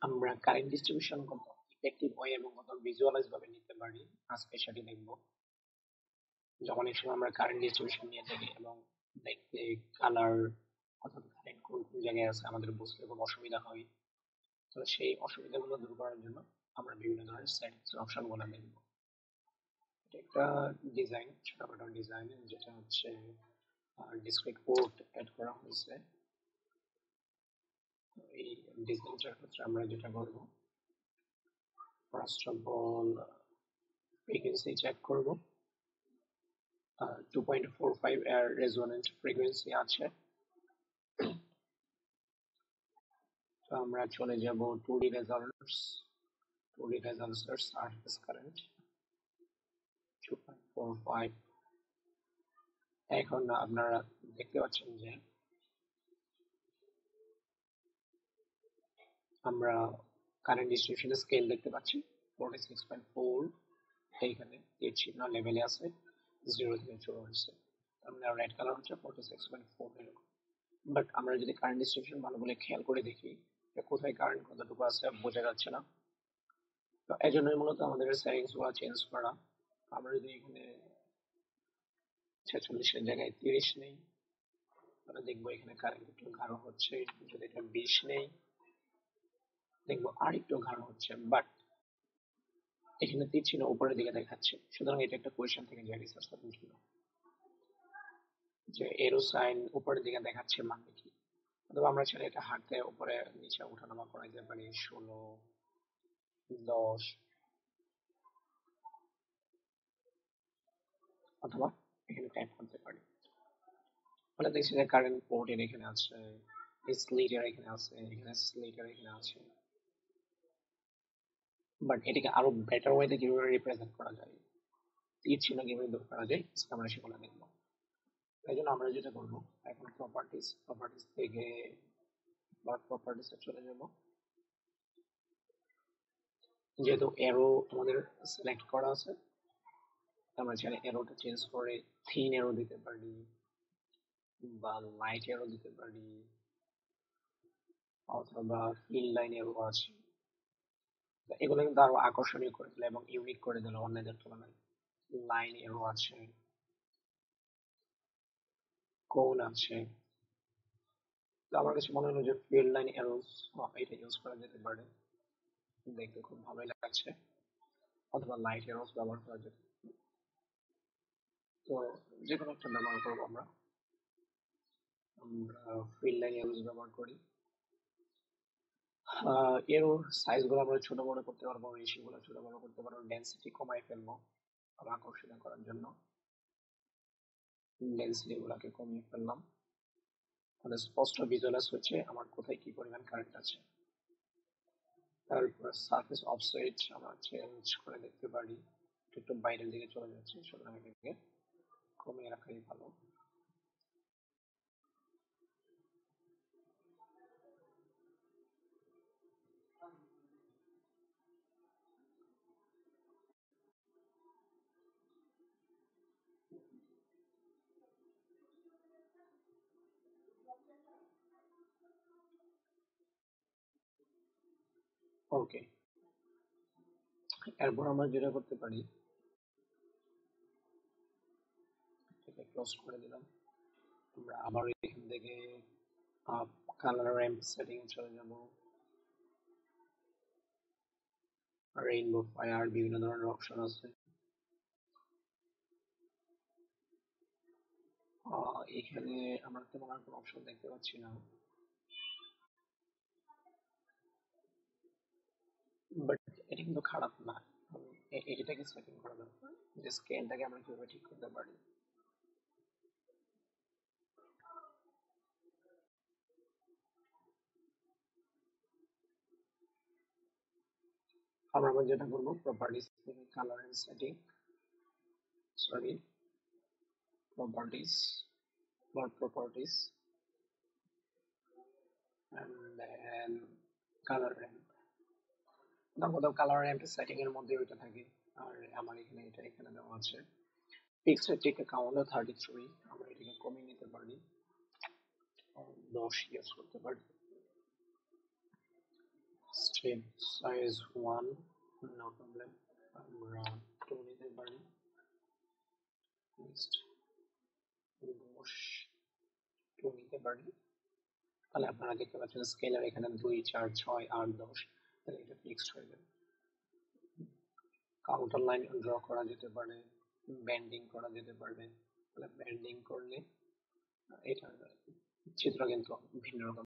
আমরা current distribution কত effective way এবং কত ভিজুয়ালাইজ ভাবে নিতে পারি আজকে সেটি দেখব। যখন এই সময় আমরা কারেন্ট ডিস্ট্রিবিউশন নিয়ে থাকি এবং দেখতে কালার অর্থাৎ কারেন্ট কোন কোন জায়গায় আছে আমাদের বুঝতে খুব অসুবিধা হয়, তো সেই অসুবিধাগুলো দূর করার জন্য আমরা বিভিন্ন ধরনের সেটিংস অপশনগুলো দেখব। এটা একটা ডিজাইন, ছোটখাটো ডিজাইন যেটা হচ্ছে ডিসক্রিট পোর্ট অ্যাড করা হয়েছে। এই ডিজাইনটার ক্ষেত্রে আমরা যেটা করব, first of all frequency check করব। 2.45 এর রেজোনেন্ট ফ্রিকোয়েন্সি আছে। তো আমরা চলে যাব 2D রেজাল্টস। 2D রেজাল্টস এর সারফেস কারেন্ট 2.45। এখন আপনারা দেখতে পাচ্ছেন যে আমরা কারেন্ট ডিস্ট্রিবিউশনের স্কেল দেখতে পাচ্ছি 46.4। এইখানে তীর চিহ্ন লেভেলে আছে, 0 থেকে শুরু হয়েছে। আমরা রেড কালার হচ্ছে 46.4 এরকম। বাট আমরা যদি কারেন্ট ডিস্ট্রিবিউশন ভালো করে খেয়াল করে দেখি কোথায় কারেন্ট কতটুকু আছে বোঝা যাচ্ছে না। তো এই জন্যই মূলত আমাদের সেটিংস গুলো চেঞ্জ করা। আমরা যদি এখানে 46 এর জায়গায় 30 নেই, তাহলে দেখবো এখানে কারেন্ট একটু গাঢ় হচ্ছে। যদি এটা 20 নেই, দেখবো আর একটু গাঢ় হচ্ছে। বাট এখানে তীর চিহ্ন উপরের দিকে দেখাচ্ছে, সুতরাং এটা একটা কোয়েশ্চেন থেকে যায় রিসার্চ করার জন্য যে এরো সাইন উপরের দিকে দেখাচ্ছে মানে কি। অথবা আমরা চাইলে এটা হাতে উপরে নিচে ওঠানামা করা যেতে পারি, 16, 10, অথবা এখানে টাইপ করতে পারি। ফলে দেখছি যে কারেন্ট পোর্টের এখানে আছে, স্লিটার এখানে আছে, এখানে স্লিটার এখানে আছে। বাট এটাকে আরো বেটার ওয়েতে কিভাবে রিপ্রেজেন্ট করা যায়, তীর চিহ্ন কিভাবে দূর করা যায়, আমরা সেগুলো দেখবো। এই জন্য আমরা যেটা করবো, এখন প্রপার্টিস থেকে প্রপার্টিসে চলে যাব। যেহেতু এরো আমাদের সিলেক্ট করা আছে, আমরা চাইলে এরোটা চেঞ্জ করে থিন এরো দিতে পারি বা লাইট এরো দিতে পারি, অথবা ফিল লাইন এরো আছে। এগুলো কিন্তু আরো আকর্ষণীয় করে দিল এবং ইউনিক করে দিল অন্যদের তুলনায়। লাইন এরো আছে, কোন আছে। তো আমার কাছে মনে হলো যে ফিল লাইন এরোস এটা ইউজ করা যেতে পারে, দেখতে খুব ভালোই লাগছে। অথবা লাইট এরোস ব্যবহার করা যেতে, তো যে কোনো একটা ব্যবহার করবো আমরা। ফিল লাইন এরোস ব্যবহার করি। এর সাইজ গুলো আমরা ছোট বড় করতে পারবো, রেশিও গুলো ছোট বড় করতে পারবো, ডেনসিটি কমাই ফেলবো আরো আকর্ষণীয় করার জন্য। ডেনসিটি গুলাকে কমিয়ে ফেললাম, তাহলে স্পষ্ট ভিজুয়ালাইজ হচ্ছে আমার কোথায় কি পরিমাণ কারেন্ট আছে। তারপর সারফেস অফসেট আমরা চেঞ্জ করে দেখতে পারি, একটু বাইরের দিকে চলে যাচ্ছে, সুতরাং এটাকে কমিয়ে রাখাই ভালো। ওকে, এরপর আমরা যেটা করতে পারি, এটাকে ক্লোজ করে দিলাম। আমরা আবার এখান থেকে কালার র্যাম্প সেটিং চলে যাব। রেইনবো ফায়ার বিভিন্ন ধরনের অপশন আছে। এখানে আমরা তেমন আর কোনো অপশন দেখতে পাচ্ছি না, বাট এটা কিন্তু খারাপ না। এটাকে সেটিং করা দরকার যে স্কেলটাকে আমরা কিভাবে ঠিক করতে পারি। আমরা আবার যেটা করবো, প্রপার্টিস থেকে colour and setting, sorry properties or properties and then color ramp। কোথাও কালার র্যাম্প সেটিং এর মধ্যে ওইটা থাকে, আর আমার এখানে এটা এখানে দেওয়া আছে। পিক্সেল টিক কাউন্ট 33, আমরা এটাকে কমিয়ে নিতে পারি, 10 ইউজ করতে পারি। shape size 1, no problem, আমরা 2 নিতে পারি। নেক্সট 2 নিতে পারি। তাহলে আপনারা দেখতে পাচ্ছেন স্কেলার এখানে 2, 4, 6, 8, 10, তাহলে এটা ফিক্সড হয়ে যাবে। কাউন্টার লাইন ড্র করা যেতে পারে, ব্যান্ডিং করা যেতে পারবে। তাহলে ব্যান্ডিং করলে এটা চিত্র কিন্তু ভিন্ন রকম